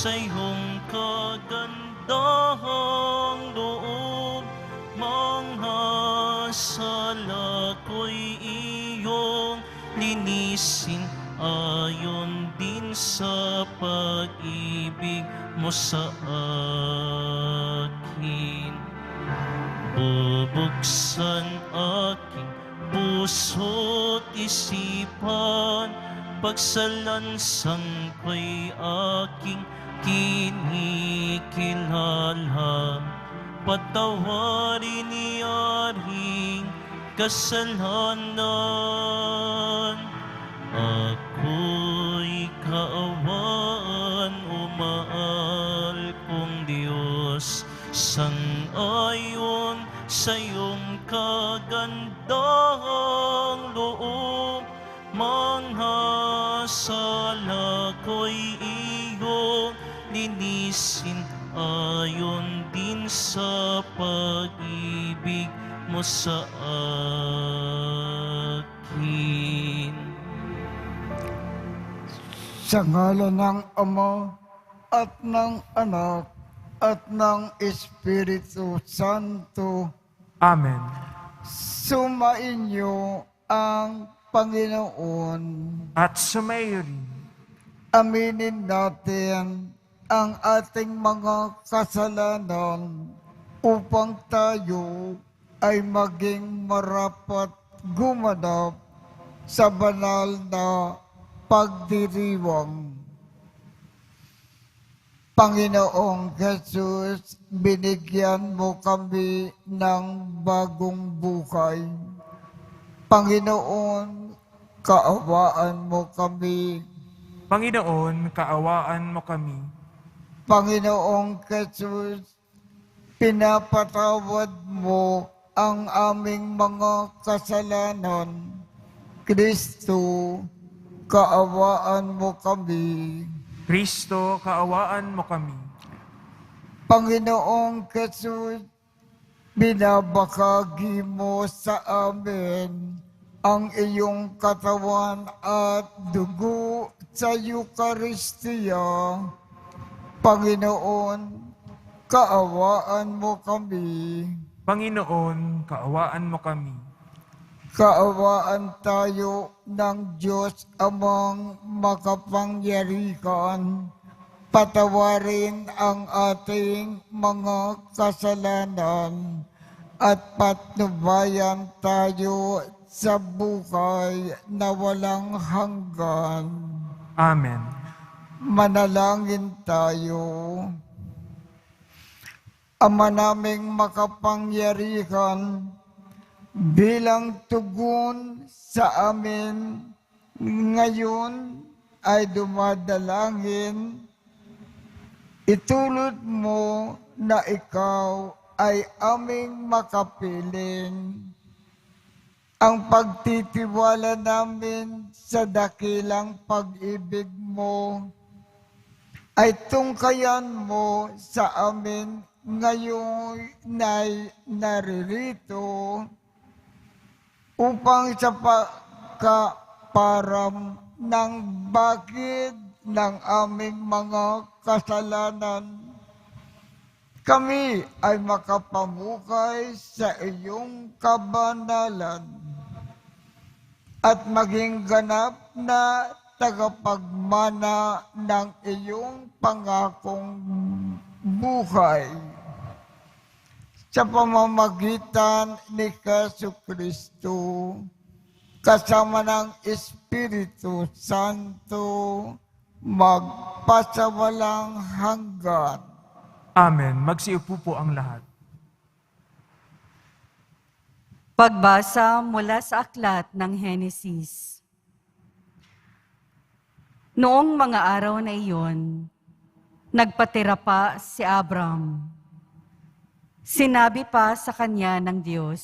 sa iyong kagandahang loob. Mga sala ko'y iyong linisin, ayon din sa pag-ibig mo sa akin. Bubuksan aking puso't isipan, pagsalansang ko'y aking kinikilala. Patawarin ni Yaring kasalanan. Ako'y kaawaan, umahal kong Diyos, sang-ayon sa iyong kagandahang loob. Mga sala ko'y iyong linisin, ayon din sa pag-ibig mo sa akin. Sa ngalan ng Ama at ng Anak at ng Espiritu Santo, Amen. sumainyo ang Panginoon. At sumayo rin. Aminin natin ang ating mga kasalanan upang tayo ay maging marapat gumanap sa banal na pagdiriwang. Panginoong Jesus, binigyan mo kami ng bagong buhay. Panginoon, kaawaan mo kami. Panginoon, kaawaan mo kami. Panginoong Jesus, pinapatawad mo ang aming mga kasalanan. Kristo, kaawaan mo kami. Kristo, kaawaan mo kami. Panginoong Jesus, binabahagi mo sa amin ang iyong katawan at dugo sa Eucharistia. Panginoon, kaawaan mo kami. Panginoon, kaawaan mo kami. Kaawaan tayo ng Diyos Amang makapangyarihan. Patawarin ang ating mga kasalanan at patnubayan tayo sa buhay na walang hanggan. Amen. Manalangin tayo. Ama naming makapangyarihan, bilang tugon sa amin ngayon ay dumadalangin, itulot mo na ikaw ay aming makapiling. Ang pagtitiwala namin sa dakilang pag-ibig mo ay tungkayan mo sa amin ngayon ay naririto upang sa pagkaparam ng bakit ng aming mga kasalanan, kami ay makapamukay sa iyong kabanalan at maging ganap na tagapagmana ng iyong pangakong buhay. Sa pamamagitan ni Jesucristo, kasama ng Espiritu Santo, magpasawalang hanggan. Amen. Magsiupo po ang lahat. Pagbasa mula sa aklat ng Henesis. Noong mga araw na iyon, nagpatira pa si Abram. Sinabi pa sa kanya ng Diyos,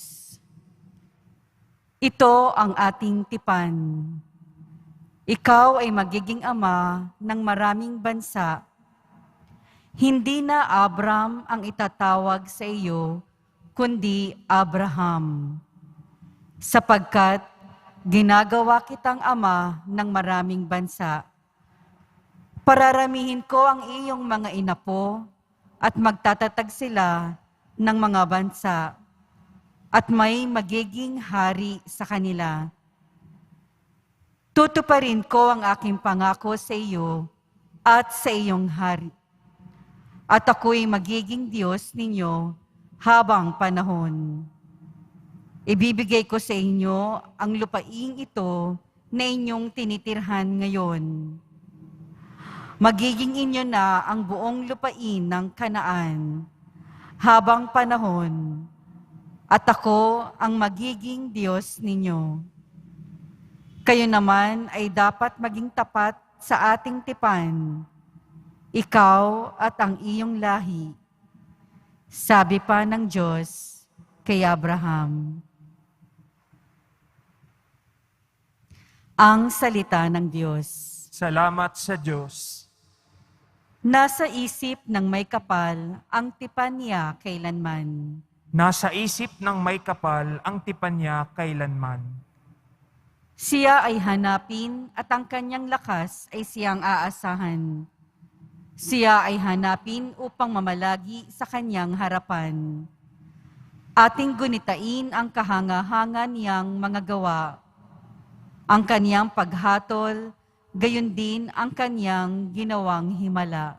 "Ito ang ating tipan. Ikaw ay magiging ama ng maraming bansa. Hindi na Abram ang itatawag sa iyo, kundi Abraham, sapagkat ginagawa kitang ama ng maraming bansa. Pararamihin ko ang iyong mga inapo at magtatatag sila ng mga bansa at may magiging hari sa kanila. Tutuparin ko ang aking pangako sa iyo at sa iyong hari. At ako'y magiging Diyos ninyo habang panahon. Ibibigay ko sa inyo ang lupaing ito na inyong tinitirhan ngayon. Magiging inyo na ang buong lupain ng Kanaan habang panahon, at ako ang magiging Diyos ninyo. Kayo naman ay dapat maging tapat sa ating tipan, ikaw at ang iyong lahi. Sabi pa ng Diyos kay Abraham. Ang salita ng Diyos. Salamat sa Diyos. Nasa isip ng may kapal ang tipan niya kailanman. Nasa isip ng may kapal ang tipan niya kailanman. Siya ay hanapin at ang kanyang lakas ay siyang aasahan. Siya ay hanapin upang mamalagi sa kanyang harapan. Ating gunitain ang kahanga-hanga niyang mga gawa. Ang kanyang paghatol, gayon din ang kanyang ginawang himala.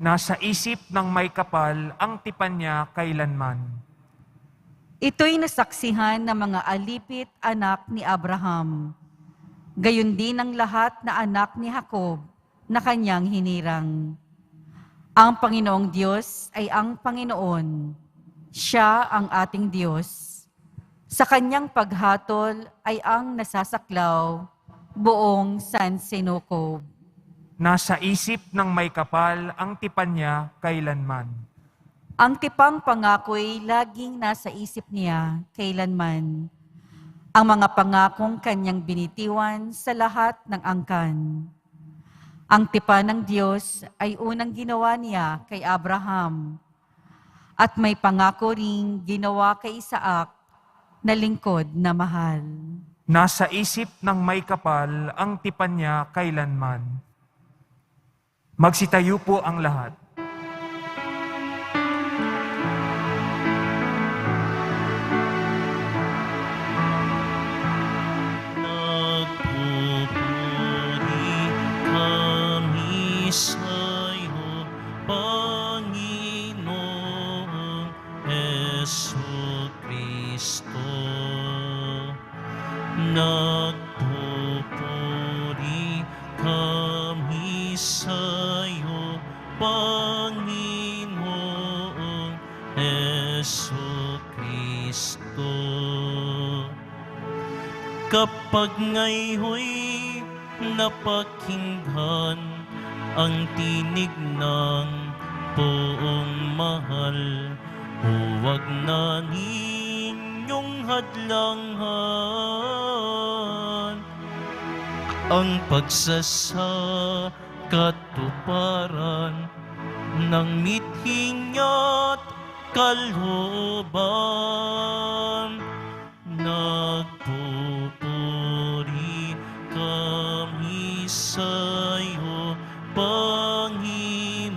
Nasa isip ng may kapal ang tipan niya kailanman. Ito'y nasaksihan ng mga alipit anak ni Abraham. Gayon din ang lahat na anak ni Jacob na kanyang hinirang. Ang Panginoong Diyos ay ang Panginoon. Siya ang ating Diyos. Sa kanyang paghatol ay ang nasasaklaw buong San Sinocob. Nasa isip ng may kapal ang tipan niya kailanman. Ang tipang pangako'y laging nasa isip niya kailanman. Ang mga pangakong kanyang binitiwan sa lahat ng angkan. Ang tipan ng Diyos ay unang ginawa niya kay Abraham. At may pangako ring ginawa kay Isaac na lingkod na mahal. Nasa isip ng may kapal ang tipan niya kailanman. Magsitayo po ang lahat. Nagpupuri kami sa'yo, Panginoong Jesucristo. Nagpupuri kami sa'yo, Panginoong Jesucristo. Kapag ngayon'y napakinggan ang tinig ng poong mahal, huwag na ninyong hadlangan ang pagsasakatuparan ng mithing at kalooban. Nagpupuri kami sa'yo, Panginoong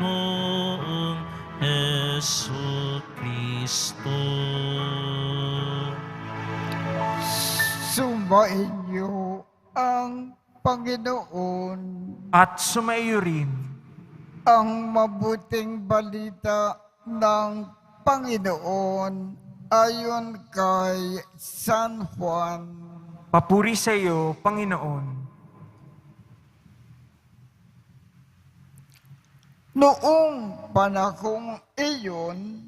Jesucristo. Sumainyo ang Panginoon, At sumaiyo rin ang mabuting balita ng Panginoon ayon kay San Juan. papuri sa iyo, Panginoon. Noong panahong iyon,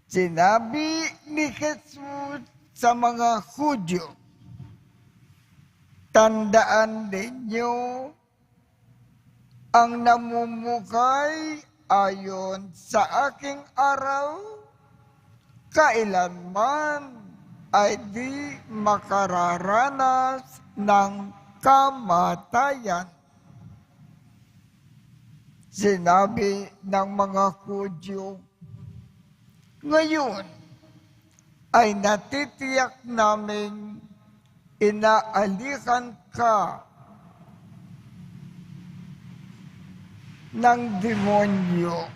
sinabi ni Jesus sa mga Hudyo, tandaan ninyo ang namumukay ayon sa aking araw, kailanman ay di makararanas ng kamatayan. Sinabi ng mga Hudyo, ngayon ay natitiyak naming inaalikan ka ng demonyo.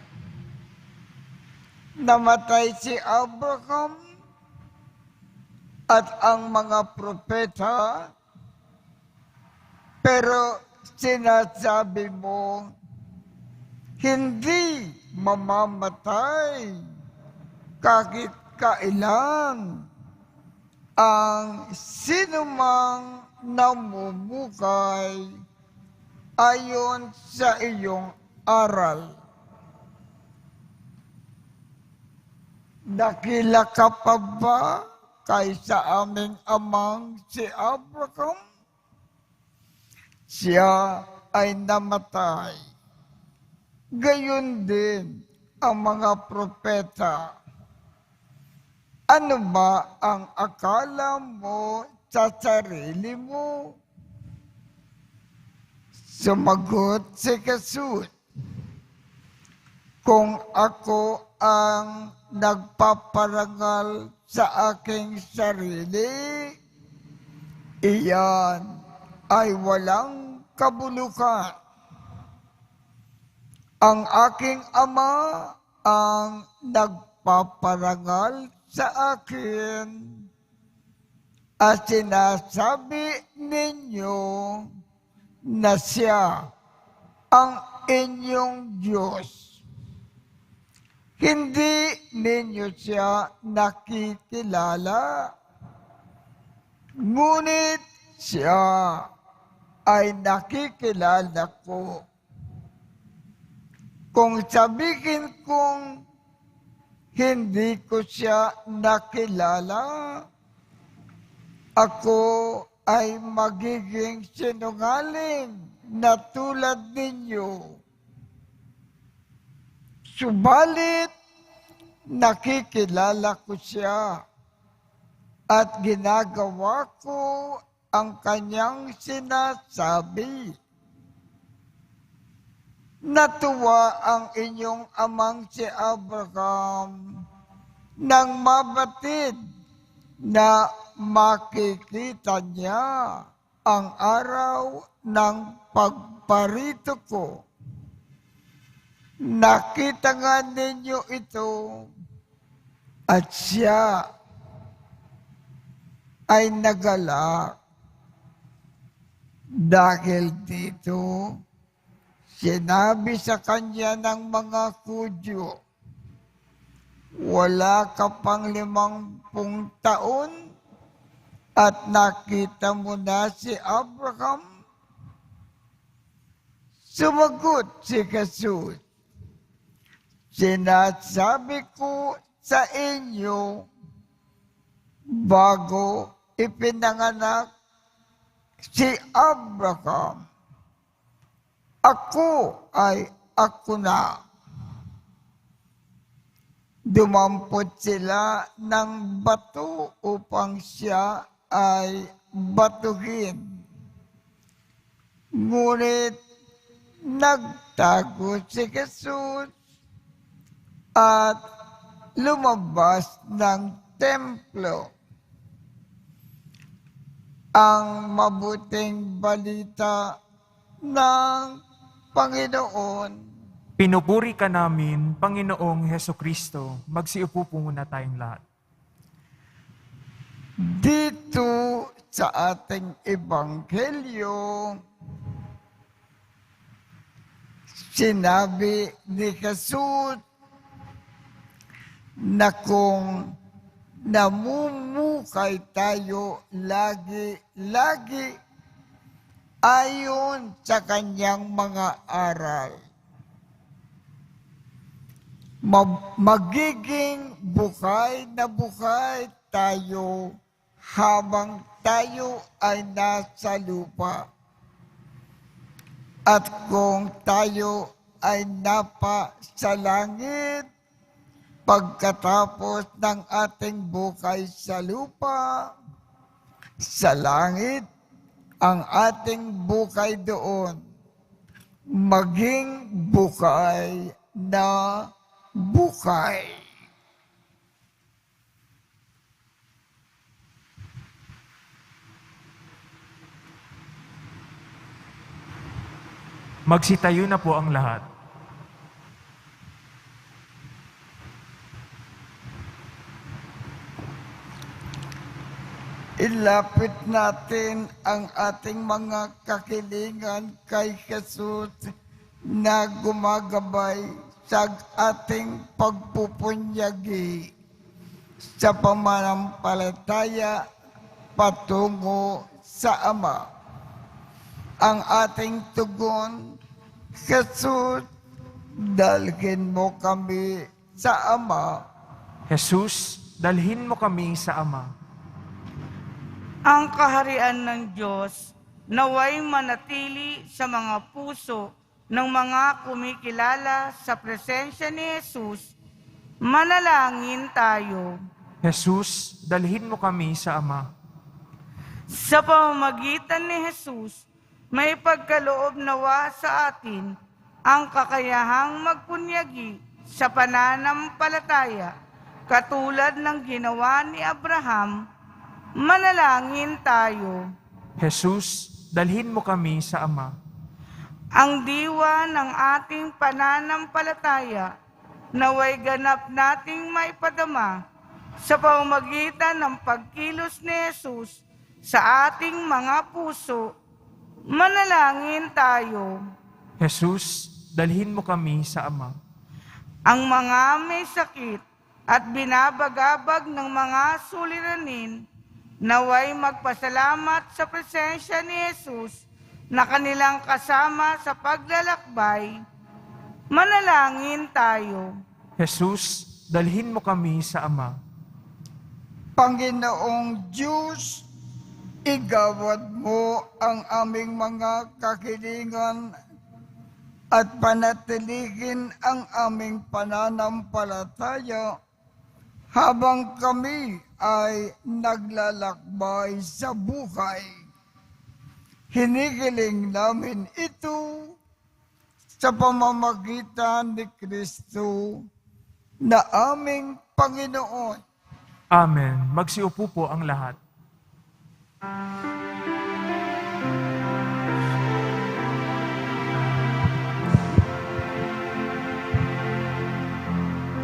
Namatay si Abraham at ang mga propeta, pero sinasabi mo, hindi mamamatay kahit kailan ang sinumang namumukay ayon sa iyong aral. Dakila ka pa ba kaysa aming amang si Abraham? Siya ay namatay. Gayon din ang mga propeta. Ano ba ang akala mo sa sarili mo? Sumagot si Jesus, kung ako ang nagpaparangal sa aking sarili, iyan ay walang kabulukan. Ang aking Ama ang nagpaparangal sa akin at sinasabi ninyo na siya ang inyong Diyos. Hindi ninyo siya nakikilala, ngunit siya ay nakikilala ko. Kung sabihin kong hindi ko siya nakilala, ako ay magiging sinungaling na tulad ninyo. Subalit, nakikilala ko siya at ginagawa ko ang kanyang sinasabi. Natuwa ang inyong amang si Abraham nang mabatid na makikita niya ang araw ng pagparito ko. Nakita nga ninyo ito at siya ay nagalak. Dahil dito, sinabi sa kanya ng mga Hudyo, wala ka pang 50 taon at nakita mo na si Abraham? Sumagot si Jesus, sinasabi ko sa inyo, bago ipinanganak si Abraham, ako na. Dumampot sila ng bato upang siya ay batuhin. Ngunit nagtago si Jesus at lumabas ng templo. Ang mabuting balita ng Panginoon. Pinupuri ka namin, Panginoong Hesukristo. Magsiupo po muna tayong lahat. Dito sa ating ebanghelyo, sinabi ni Jesus na kung namumukay tayo lagi ayon sa kanyang mga aral, magiging buhay na buhay tayo habang tayo ay nasa lupa. At kung tayo ay napa sa langit, pagkatapos ng ating buhay sa lupa, sa langit, ang ating buhay doon, maging buhay na buhay. Magsitayo na po ang lahat. Ilapit natin ang ating mga kakilingan kay Jesus na gumagabay sa ating pagpupunyagi sa pamanampalataya patungo sa Ama. Ang ating tugon, Jesus, dalhin mo kami sa Ama. Jesus, dalhin mo kami sa Ama. Ang kaharian ng Diyos naway manatili sa mga puso ng mga kumikilala sa presensya ni Jesus. Manalangin tayo. Jesus, dalhin mo kami sa Ama. Sa pamamagitan ni Jesus, may pagkaloob nawa sa atin ang kakayahang magpunyagi sa pananampalataya, katulad ng ginawa ni Abraham. Manalangin tayo. Jesus, dalhin mo kami sa Ama. Ang diwa ng ating pananampalataya naway ganap nating maipadama sa pamamagitan ng pagkilos ni Jesus sa ating mga puso. Manalangin tayo. Jesus, dalhin mo kami sa Ama. Ang mga may sakit at binabagabag ng mga suliranin naway magpasalamat sa presensya ni Jesus na kanilang kasama sa paglalakbay. Manalangin tayo. Jesus, dalhin mo kami sa Ama. Panginoong Diyos, igawad mo ang aming mga kakilingan at panatilihin ang aming pananampalataya habang kami ay naglalakbay sa buhay. Hinihiling namin ito sa pamamagitan ni Kristo na aming Panginoon. Amen. Magsiupo po ang lahat.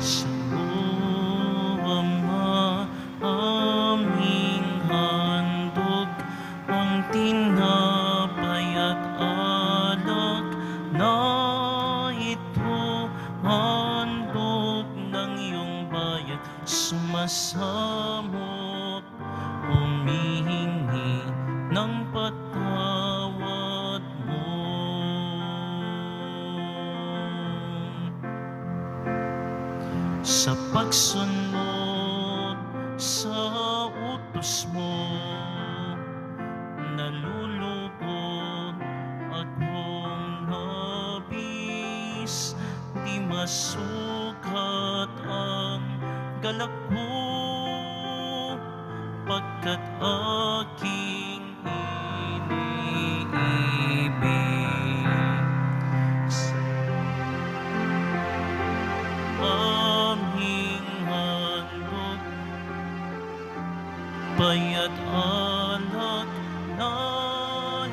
Sa Ama, aming handog, ang tinapay at alak na ito, handog ng iyong bayan, sumasamot, humihingi ng patawad mo. Sa pagsunod sa utos mo, nalulugod akong nabis, di masukat ang galak ko, pagkat aking iniibig. Aming handog, payat alak na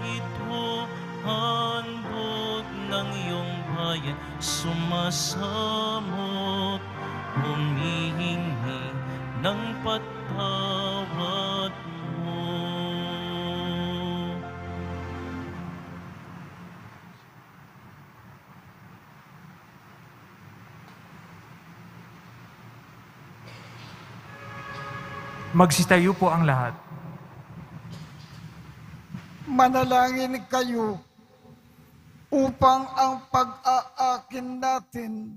ito, handog ng iyong bayan, sumasamot, humihingi ng patawad mo. Magsitayo po ang lahat. Manalangin kayo upang ang pag-aakin natin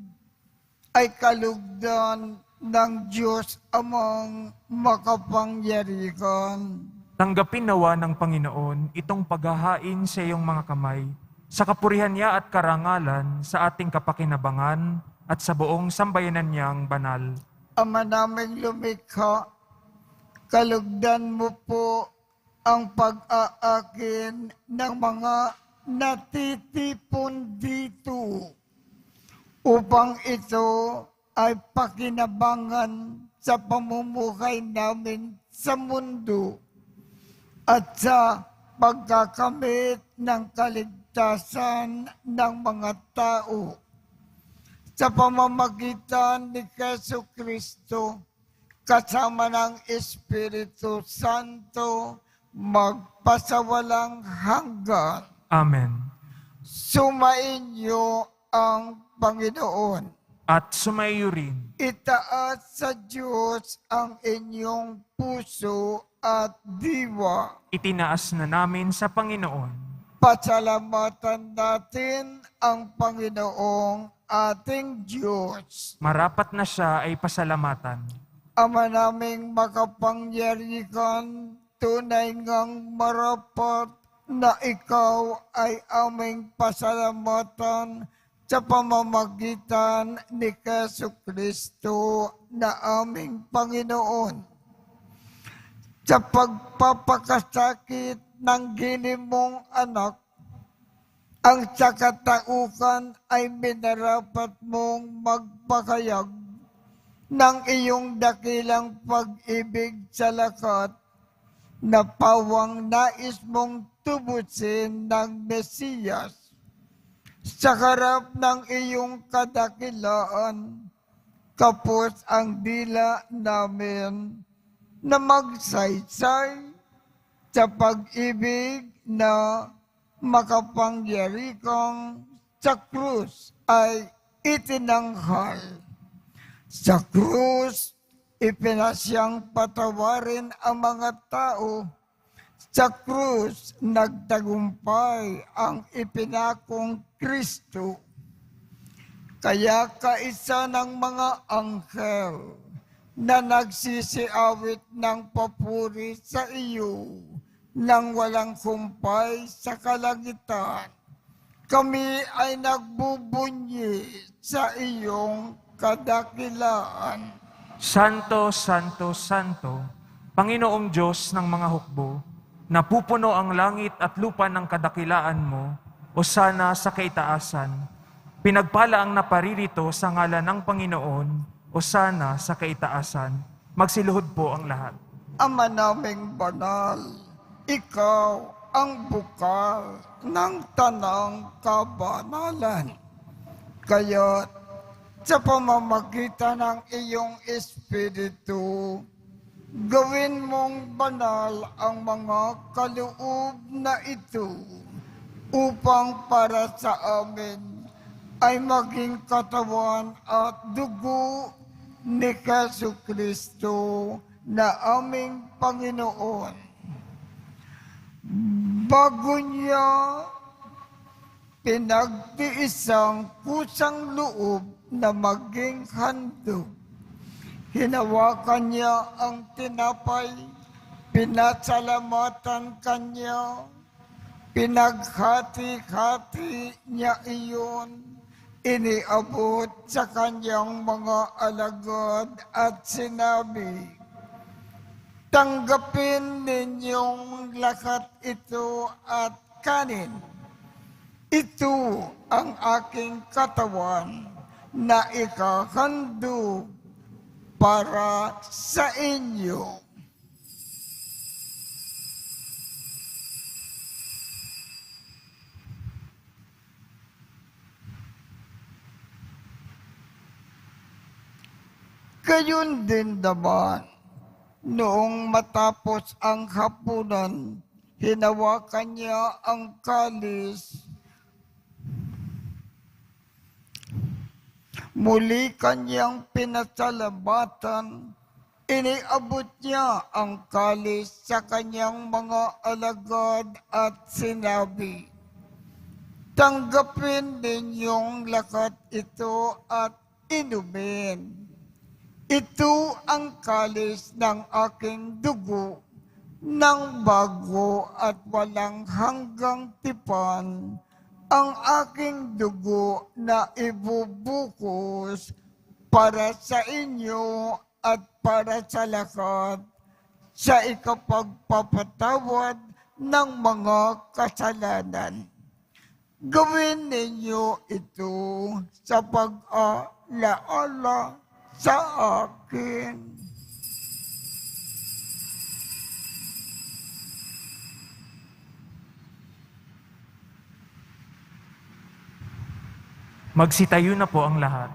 ay kalugdan ng Diyos Amang makapangyarihan. Tanggapin nawa ng Panginoon itong paghahain sa iyong mga kamay, sa kapurihan niya at karangalan sa ating kapakinabangan at sa buong sambayanan niyang banal. Ama naming lumikha, kalugdan mo po ang pag-aakin ng mga natitipon dito upang ito ay pakinabangan sa pamumuhay namin sa mundo at sa pagkakamit ng kaligtasan ng mga tao. Sa pamamagitan ni Jesu Kristo, kasama ng Espiritu Santo, magpasawalang hanggan. Amen. Sumainyo ang Panginoon. At sumaiyo rin. Itaas sa Diyos ang inyong puso at diwa. Itinaas na namin sa Panginoon. Pasalamatan natin ang Panginoong ating Diyos. Marapat na siya ay pasalamatan. Ama naming makapangyarihan, tunay ngang marapat na ikaw ay aming pasalamatan sa pamamagitan ni Jesucristo na aming Panginoon. Sa pagpapakasakit ng ginimong anak, ang sakataukan ay minarapat mong magpakayag ng iyong dakilang pag-ibig sa lakat na pawang nais mong tubusin ng Mesiyas. Sa harap ng iyong kadakilaan, kapos ang dila namin na magsaysay sa pag-ibig na makapangyarihang sa krus ay itinanghal. Sa krus, ipinasyang patawarin ang mga tao. Sa krus, nagtagumpay ang ipinakong Kristo. Kaya kaisa ng mga anghel na nagsisiawit ng papuri sa iyo nang walang kumpay sa kalangitan, kami ay nagbubunyi sa iyong kadakilaan. Santo, Santo, Santo, Panginoong Diyos ng mga hukbo, napupuno ang langit at lupa ng kadakilaan mo, o sana sa kaitaasan. Pinagpala ang naparirito sa ngalan ng Panginoon, o sana sa kaitaasan. Magsiluhod po ang lahat. Ama naming banal, ikaw ang bukal ng tanang kabanalan. Kaya't sa pamamagitan ng iyong Espiritu, gawin mong banal ang mga kaloob na ito upang para sa amin ay maging katawan at dugo ni Jesucristo na aming Panginoon. Bago niya pinagtiisang kusang loob na maging handog, hinawakan niya ang tinapay, pinasalamatan kanya, pinaghati-hati niya iyon, iniabot sa kanyang mga alagad at sinabi, "Tanggapin ninyong lahat ito at kanin. Ito ang aking katawan na ikahandog para sa inyo." Gayon din naman, noong matapos ang hapunan, hinawakan niya ang kalis. Muli kanyang pinasalamatan, iniabot niya ang kalis sa kanyang mga alagad at sinabi, "Tanggapin ninyong lahat ito at inumin. Ito ang kalis ng aking dugo ng bago at walang hanggang tipan, ang aking dugo na ibubukos para sa inyo at para sa lahat sa ikapagpapatawad ng mga kasalanan. Gawin ninyo ito sa pag-alaala sa akin." Magsitayo na po ang lahat.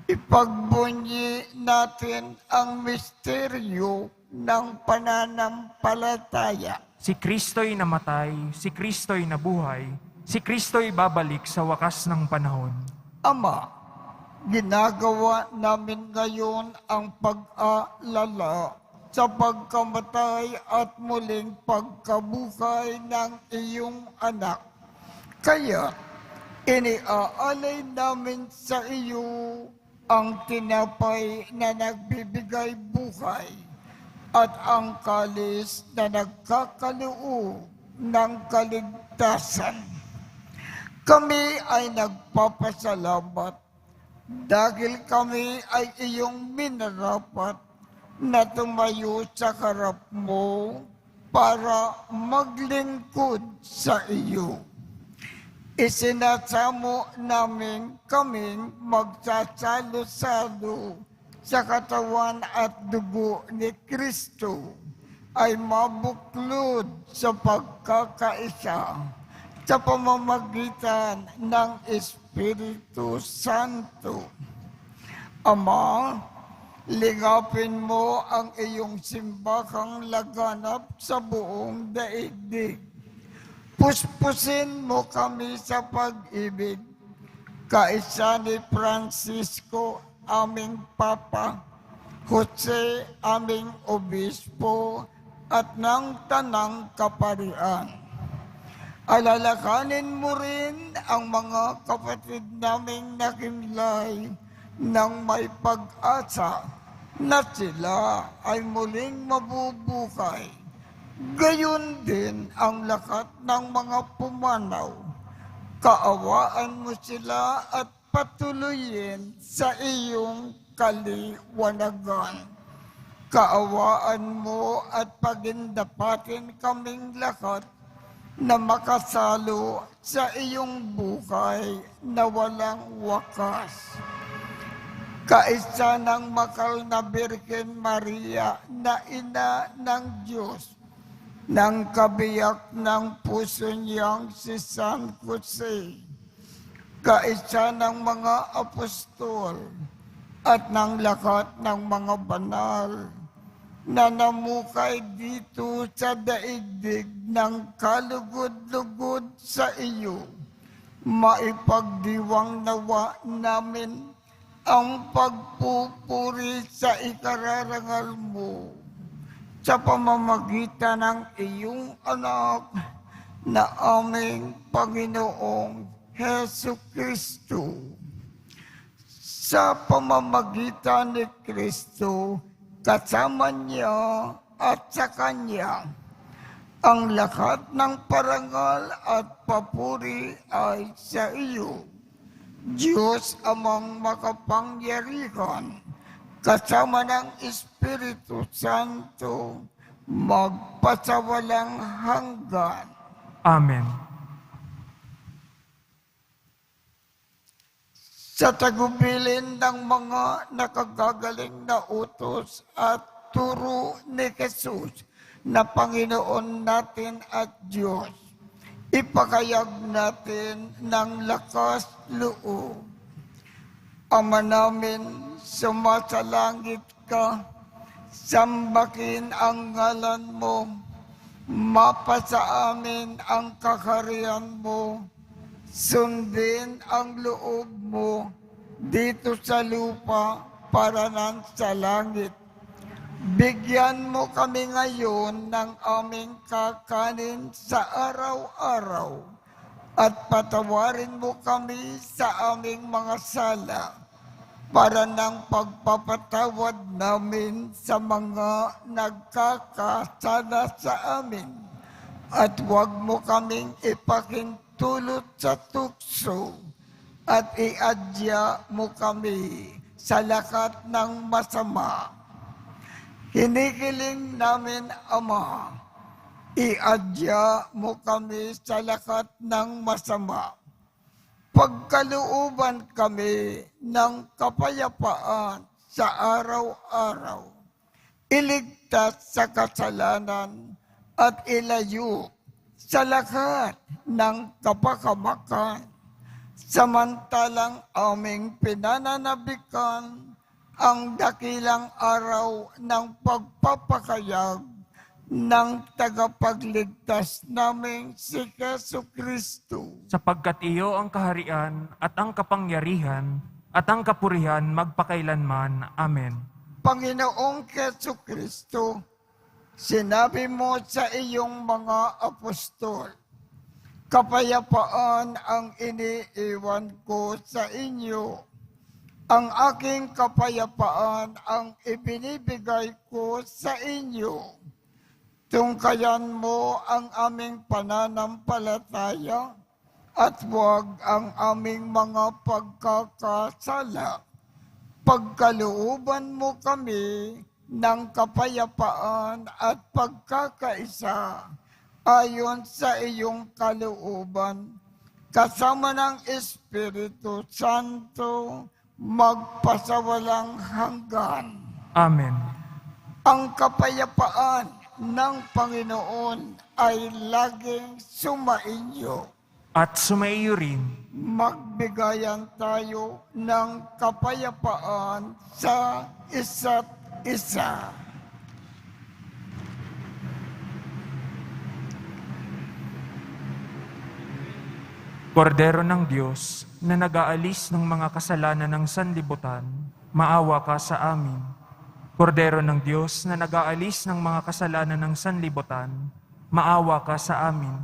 Ipagbunyi natin ang misteryo ng pananampalataya. Si Kristo'y namatay, si Kristo'y nabuhay, si Kristo'y babalik sa wakas ng panahon. Ama, ginagawa namin ngayon ang pag-aalala sa pagkamatay at muling pagkabuhay ng iyong anak. Kaya, iniaalay namin sa iyo ang tinapay na nagbibigay buhay at ang kalis na nagkakaloob ng kaligtasan. Kami ay nagpapasalamat dahil kami ay iyong minarapat na tumayo sa harap mo para maglingkod sa iyo. Isinasamo namin kaming magsasalo-salo sa katawan at dugo ni Kristo ay mabuklod sa pagkakaisa sa pamamagitan ng Espiritu Santo. Ama, lingapin mo ang iyong simbahang laganap sa buong daigdig. Puspusin mo kami sa pag-ibig, kaisa ni Francisco, aming Papa, Jose, aming Obispo, at ng Tanang Kaparian. Alalakanin mo rin ang mga kapatid naming nakimlay ng may pag-asa na sila ay muling mabubuhay. Gayon din ang lahat ng mga pumanaw. Kaawaan mo sila at patuloyin sa iyong kaliwanagan. Kaawaan mo at pagindapatin kaming lahat na makasalo sa iyong buhay na walang wakas. Kaisa ng makal na Birhen Maria na ina ng Diyos, ng kabiyak ng puso niyang si San Jose, kaisa ng mga apostol at ng lahat ng mga banal na namukay dito sa daigdig ng kalugod-lugod sa iyo, maipagdiwang nawa namin ang pagpupuri sa ikararangal mo sa pamamagitan ng iyong anak na aming Panginoong Hesu Kristo. Sa pamamagitan ni Kristo, kasama niya at sa Kanya, ang lahat ng parangal at papuri ay sa iyo, Diyos amang makapangyarihan, kasama ng Espiritu Santo, magpasawalang hanggan. Amen. Sa tagubilin ng mga nakagagaling na utos at turo ni Jesus na Panginoon natin at Diyos, ipakayag natin ng lakas loob. Ama namin, sumasalangit ka, sambakin ang ngalan mo, mapasa amin ang kaharian mo, sundin ang loob mo dito sa lupa para nan sa langit. Bigyan mo kami ngayon ng aming kakanin sa araw-araw at patawarin mo kami sa aming mga sala para ng pagpapatawad namin sa mga nagkakasala sa amin. At huwag mo kaming ipakintulot sa tukso at iadya mo kami sa lahat ng masama. Hinihiling namin, Ama, iadya mo kami sa lahat ng masama. Pagkalooban kami ng kapayapaan sa araw-araw. Iligtas sa kasalanan at ilayo sa lahat ng kapakamakan. samantalang aming pinananabikan ang dakilang araw ng pagpapakayag ng tagapagligtas naming si Jesu Kristo. Sapagkat iyo ang kaharian at ang kapangyarihan at ang kapurihan magpakailanman. Amen. Panginoong Jesu Kristo, sinabi mo sa iyong mga apostol, kapayapaan ang iniiwan ko sa inyo. Ang aking kapayapaan ang ibinibigay ko sa inyo. Tungkayan mo ang aming pananampalataya at huwag ang aming mga pagkakasala. Pagkalooban mo kami ng kapayapaan at pagkakaisa ayon sa iyong kalooban, kasama ng Espiritu Santo, magpasawalang hanggan. Amen. Ang kapayapaan ng Panginoon ay laging sumainyo. At sumaiyo rin. Magbigayan tayo ng kapayapaan sa isa't isa. Kordero ng Diyos na nag-aalis ng mga kasalanan ng sanlibutan, maawa ka sa amin. Kordero ng Diyos na nag-aalis ng mga kasalanan ng sanlibutan, maawa ka sa amin.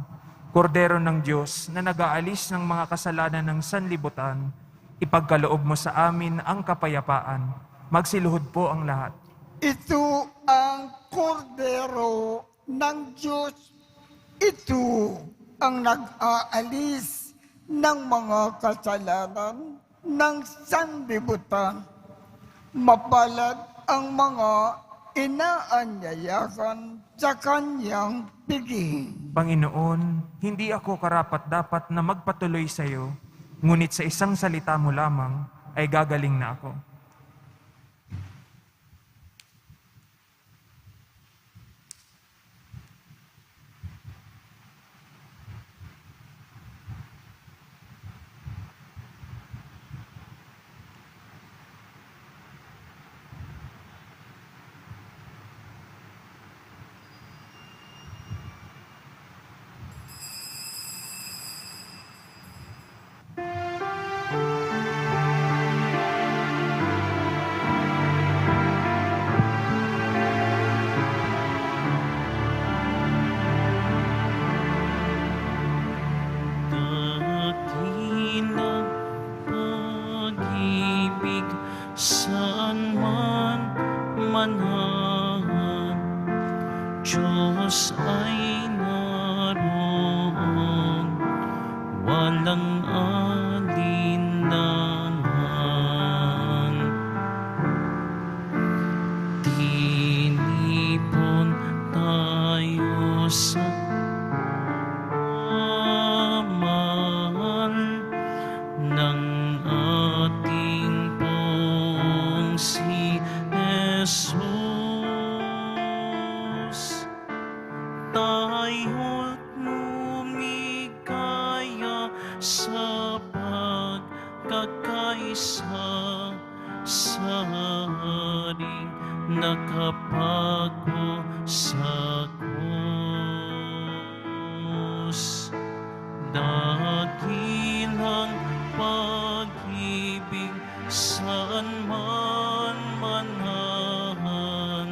Kordero ng Diyos na nag-aalis ng mga kasalanan ng sanlibutan, ipagkaloob mo sa amin ang kapayapaan. Magsiluhod po ang lahat. Ito ang kordero ng Diyos. Ito ang nag-aalis ng mga kasalanan ng sanlibutan. Mapalad ang mga inaanyayahan sa kanyang piging. Panginoon, hindi ako karapat-dapat na magpatuloy sa iyo, ngunit sa isang salita mo lamang ay gagaling na ako. Dakilang pag-ibig, saan man manahan, Diyos ay naroon, walang alinlangan. Tinipon tayo sa mahal ng ating pong si Jesus. Tayo't lumigaya sa pagkakaisa sa haring nakapako sa krus. Dakilang pag-ibig, saan man manahan,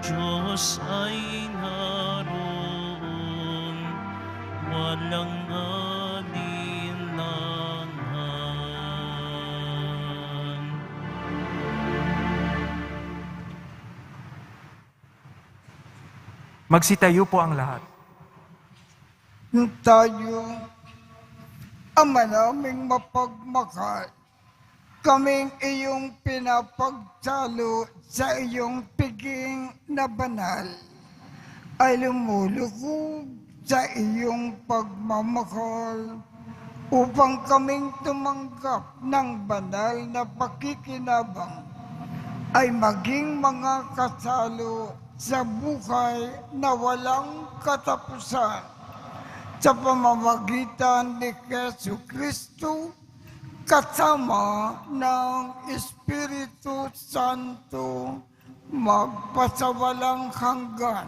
Diyos ay naroon, walang alinlangan. Magsitayo po ang lahat. Tayo, Ama naming mapagmahal, kaming iyong pinapagsalo sa iyong piging na banal, ay lumulukog sa iyong pagmamahal upang kaming tumanggap ng banal na pakikinabang ay maging mga kasalo sa buhay na walang katapusan. sa pamamagitan ni Yesu Kristo kasama ng Espiritu Santo magpasawalang hanggan.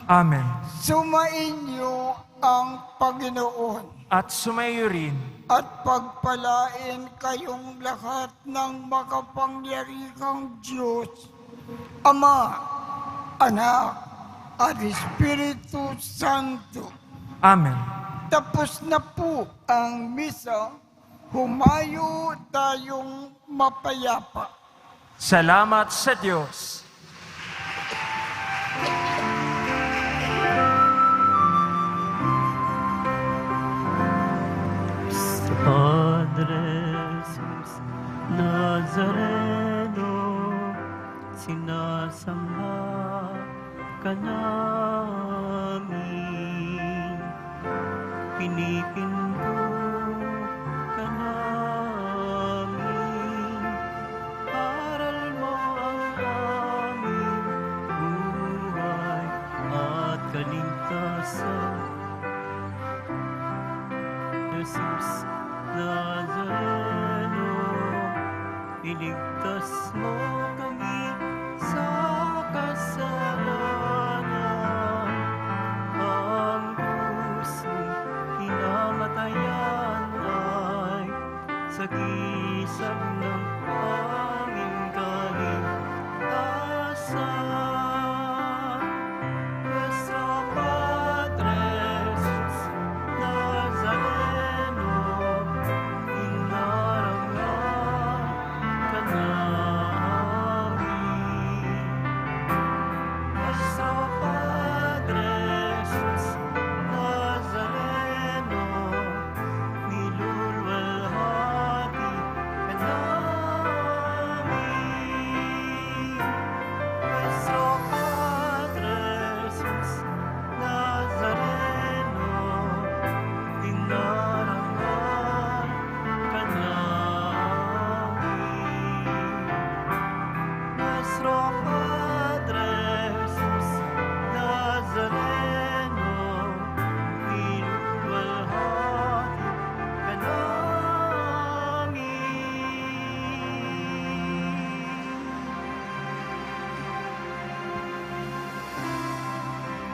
Amen. Sumainyo ang Panginoon At sumayo rin at pagpalain kayong lahat ng makapangyarihang Diyos, Ama, Anak, at Espiritu Santo. Amen. Tapos na po ang misa. Humayo tayong mapayapa. Salamat sa Diyos. Padre Jesus Nazareno, sinasamba ka namin, pinipinto ka namin, aral mo ang aming buhay at kaligtasan. Jesus Nazareno, iligtas mo kami sa kasalanan. Ang pusong pinamatayan ay sa gisag ng aming kaligtasan.